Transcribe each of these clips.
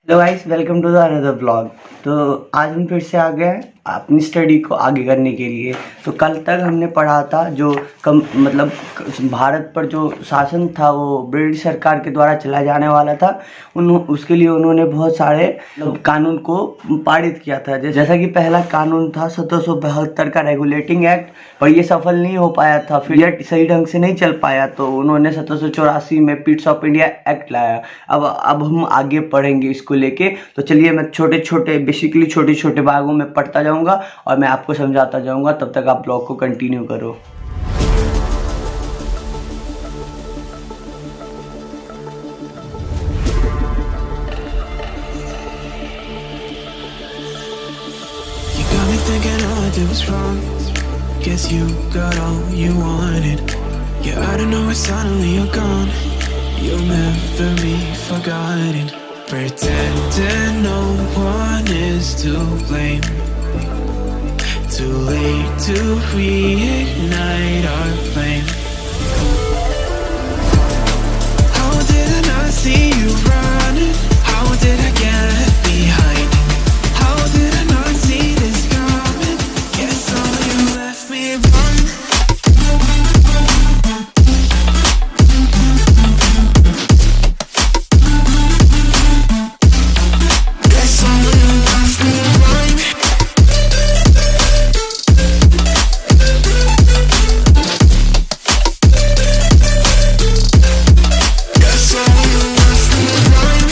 Hello guys, welcome to the another blog. तो आज हम फिर से आ गए हैं अपनी स्टडी को आगे करने के लिए। तो कल तक हमने पढ़ा था जो भारत पर जो शासन था वो ब्रिटिश सरकार के द्वारा चला जाने वाला था। उसके लिए उन्होंने बहुत सारे कानून को पारित किया था। जैसा कि पहला कानून था 1772 का रेगुलेटिंग एक्ट, पर ये सफल नहीं हो पाया था, फिर यह सही ढंग से नहीं चल पाया। तो उन्होंने 1784 में पिट्स ऑफ इंडिया एक्ट लाया। अब हम आगे पढ़ेंगे इसको लेके। तो चलिए, मैं छोटे छोटे भागों में पढ़ता जाऊंगा और मैं आपको समझाता जाऊंगा। तब तक आप ब्लॉग को कंटिन्यू करो। Got me thinking all I did was wrong. Guess you got all you wanted. Yeah, I don't know why suddenly you're gone. You'll never be forgotten. Pretending no one is to blame. Too late to reignite our flame. How did I not see you running? How did I get left behind? How did I not see this coming? Guess all you left me run. Guess all you left me run. Guess all you left me run.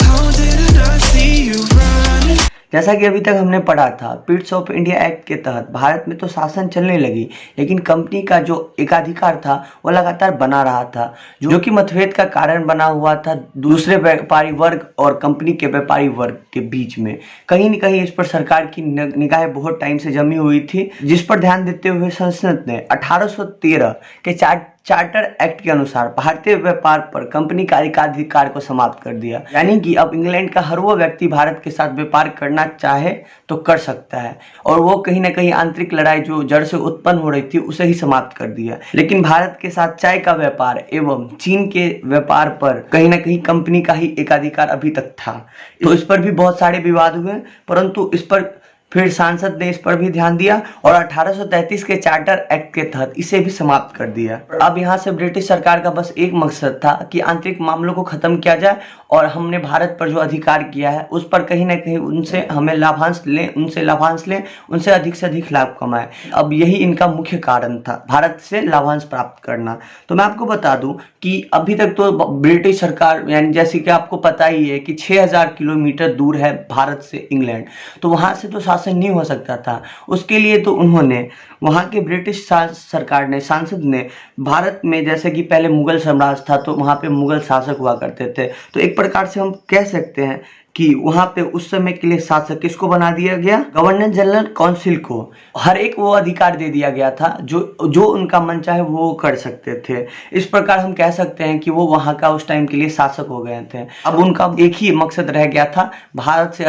How did I not see you running? जैसा कि अभी तक हमने पढ़ा था, पिट्स of India act के तहत भारत में तो शासन चलने लगी, लेकिन कंपनी का जो एकाधिकार था वो लगातार बना रहा था, जो कि मतभेद का कारण बना हुआ था दूसरे व्यापारी वर्ग और कंपनी के व्यापारी वर्ग के बीच में। कहीं न कहीं इस पर सरकार की निगाहें बहुत टाइम से जमी हुई थी, जिस पर ध्यान देते हुए संसद ने 1813 के चार्टर एक्ट के अनुसार भारतीय व्यापार पर कंपनी का एकाधिकार को समाप्त कर दिया। यानी कि अब इंग्लैंड का हर वो व्यक्ति भारत के साथ व्यापार करना चाहे तो कर सकता है, और वो कहीं ना कहीं आंतरिक लड़ाई जो जड़ से उत्पन्न हो रही थी उसे ही समाप्त कर दिया। लेकिन भारत के साथ चाय का व्यापार एवं चीन के व्यापार पर कहीं ना कहीं कंपनी का ही एकाधिकार अभी तक था। तो इस पर भी बहुत सारे विवाद हुए, परंतु इस पर फिर सांसद ने इस पर भी ध्यान दिया और 1833 के चार्टर एक्ट के तहत इसे भी समाप्त कर दिया। अब यहाँ से ब्रिटिश सरकार का बस एक मकसद था कि आंतरिक मामलों को खत्म किया जाए और हमने भारत पर जो अधिकार किया है उस पर कहीं ना कहीं उनसे हमें लाभांश लें, उनसे अधिक से अधिक लाभ कमाएं। अब यही इनका मुख्य कारण था, भारत से लाभांश प्राप्त करना। तो मैं आपको बता दूं कि अभी तक तो ब्रिटिश सरकार, यानी जैसे कि आपको पता ही है कि 6000 किलोमीटर दूर है भारत से इंग्लैंड, तो वहां से तो शासन नहीं हो सकता था। उसके लिए तो उन्होंने वहां के ब्रिटिश सरकार ने, सांसद ने भारत में, जैसे कि पहले मुगल साम्राज्य था तो वहां पे मुगल शासक हुआ करते थे, तो एक प्रकार से हम कह सकते हैं कि वहां पे उस समय के लिए शासक किसको बना दिया गया, गवर्नर जनरल काउंसिल को हर एक वो अधिकार दे दिया गया था जो उनका मन चाहे वो कर सकते थे। इस प्रकार हम कह सकते हैं कि वो वहां का उस टाइम के लिए शासक हो गए थे। अब उनका एक ही मकसद रह गया था, भारत से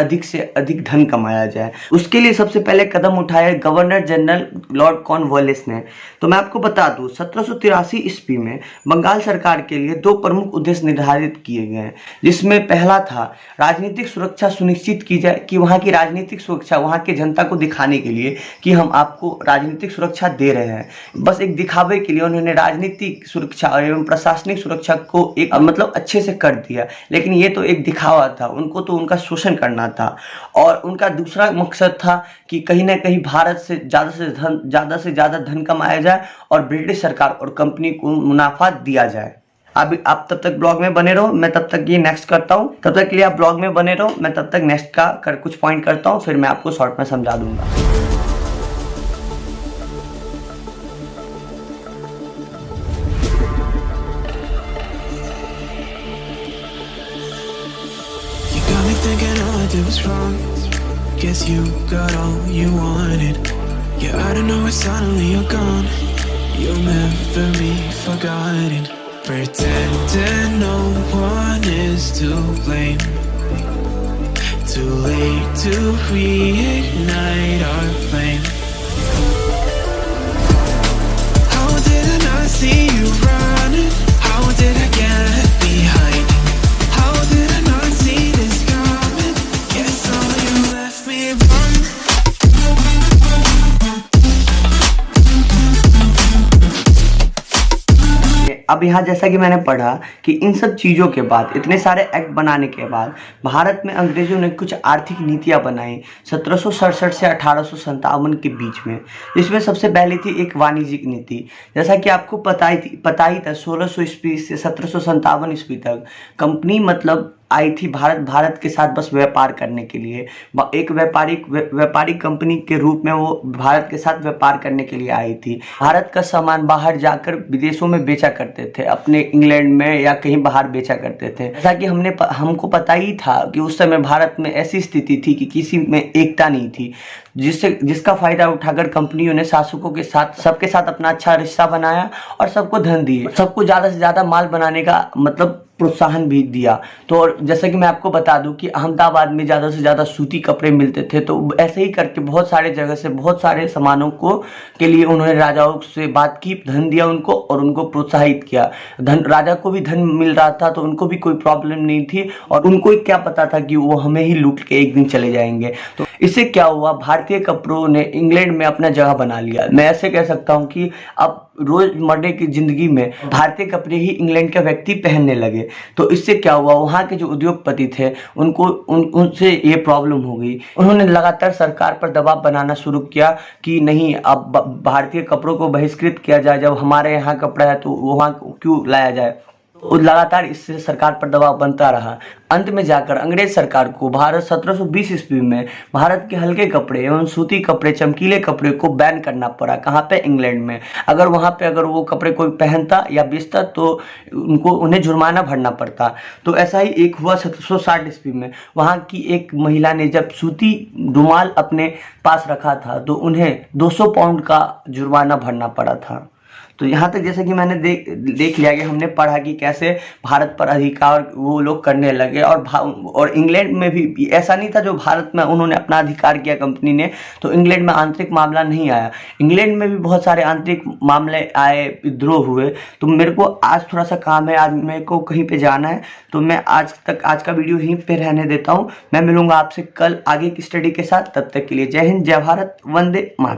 अधिक धन कमाया जाए। उसके लिए सबसे पहले कदम उठाया गवर्नर जनरल लॉर्ड कॉर्नवालिस ने। तो मैं आपको बता दूं 1783 ईस्वी में बंगाल सरकार के लिए दो प्रमुख उद्देश्य निर्धारित किए गए, जिसमें पहला था राजनीतिक सुरक्षा सुनिश्चित की जाए, कि वहां की राजनीतिक सुरक्षा वहां के जनता को दिखाने के लिए कि हम आपको राजनीतिक सुरक्षा दे रहे हैं। बस एक दिखावे के लिए उन्होंने राजनीतिक सुरक्षा एवं प्रशासनिक सुरक्षा को एक अच्छे से कर दिया, लेकिन ये तो एक दिखावा था, उनको तो उनका शोषण करना था। और उनका दूसरा मकसद था कि कहीं ना कहीं भारत से ज्यादा धन कमाया जाए और ब्रिटिश सरकार और कंपनी को मुनाफा दिया जाए। अभी आप तब तक ब्लॉग में बने रहो, मैं तब तक ये नेक्स्ट करता हूँ। तब तक के लिए आप ब्लॉग में बने रहो, मैं तब तक नेक्स्ट का कुछ पॉइंट करता हूँ, फिर मैं आपको शॉर्ट में समझा दूंगा। You got me thinking all I did was wrong. Guess you got all you wanted. Yeah, I don't know why suddenly you're gone. You'll never be forgotten. Pretending no one is to blame. Too late to reignite our flame. How did I not see you running? How did I get left behind? How did I not see this coming? अब यहाँ जैसा कि मैंने पढ़ा कि इन सब चीज़ों के बाद, इतने सारे एक्ट बनाने के बाद, भारत में अंग्रेजों ने कुछ आर्थिक नीतियाँ बनाई 1767 से 1857 के बीच में। इसमें सबसे पहली थी एक वाणिज्यिक नीति। जैसा कि आपको पता ही था 1600 ईस्वी से 1757 ईस्वी तक कंपनी मतलब आई थी भारत के साथ बस व्यापार करने के लिए। एक व्यापारिक कंपनी के रूप में वो भारत के साथ व्यापार करने के लिए आई थी। भारत का सामान बाहर जाकर विदेशों में बेचा करते थे, अपने इंग्लैंड में या कहीं बाहर बेचा करते थे। जैसा कि हमको पता ही था कि उस समय भारत में ऐसी स्थिति थी कि किसी में एकता नहीं थी, जिसका फायदा उठाकर कंपनियों ने शासकों के साथ सबके साथ अपना अच्छा रिश्ता बनाया और सबको धन दिए, सबको ज़्यादा से ज़्यादा माल बनाने का मतलब प्रोत्साहन भी दिया। तो जैसा कि मैं आपको बता दूं कि अहमदाबाद में ज़्यादा से ज़्यादा सूती कपड़े मिलते थे, तो ऐसे ही करके बहुत सारे जगह से बहुत सारे सामानों के लिए उन्होंने राजाओं से बात की, धन दिया उनको और उनको प्रोत्साहित किया। राजा को भी धन मिल रहा था तो उनको भी कोई प्रॉब्लम नहीं थी, और उनको क्या पता था कि वो हमें ही लूट के एक दिन चले जाएंगे। तो इससे क्या हुआ, भारतीय कपड़ों ने इंग्लैंड में अपना जगह बना लिया। मैं ऐसे कह सकता हूँ कि अब रोजमर्रे की जिंदगी में भारतीय कपड़े ही इंग्लैंड के व्यक्ति पहनने लगे। तो इससे क्या हुआ, वहाँ के जो उद्योगपति थे उनसे ये प्रॉब्लम हो गई। उन्होंने लगातार सरकार पर दबाव बनाना शुरू किया कि नहीं, अब भारतीय कपड़ों को बहिष्कृत किया जाए, जब हमारे यहाँ कपड़ा है तो वहाँ क्यों लाया जाए। तो लगातार इससे सरकार पर दबाव बनता रहा। अंत में जाकर अंग्रेज सरकार को भारत 1720 ईस्वी में भारत के हल्के कपड़े एवं सूती कपड़े, चमकीले कपड़े को बैन करना पड़ा। कहाँ पे? इंग्लैंड में। अगर वो कपड़े कोई पहनता या बेचता तो उन्हें जुर्माना भरना पड़ता। तो ऐसा ही एक हुआ 1760 ईस्वी में। वहाँ की एक महिला ने जब सूती रुमाल अपने पास रखा था तो उन्हें 200 पाउंड का जुर्माना भरना पड़ा था। तो यहाँ तक जैसे कि मैंने देख लिया कि हमने पढ़ा कि कैसे भारत पर अधिकार वो लोग करने लगे, और इंग्लैंड में भी ऐसा नहीं था जो भारत में उन्होंने अपना अधिकार किया कंपनी ने तो इंग्लैंड में आंतरिक मामला नहीं आया। इंग्लैंड में भी बहुत सारे आंतरिक मामले आए, विद्रोह हुए। तो मेरे को आज थोड़ा सा काम है, आज मेरे को कहीं पे जाना है, तो मैं आज का वीडियो यहीं पे रहने देता हूँ। मैं मिलूंगा आपसे कल आगे की स्टडी के साथ। तब तक के लिए जय हिंद, जय भारत, वंदे मातरम।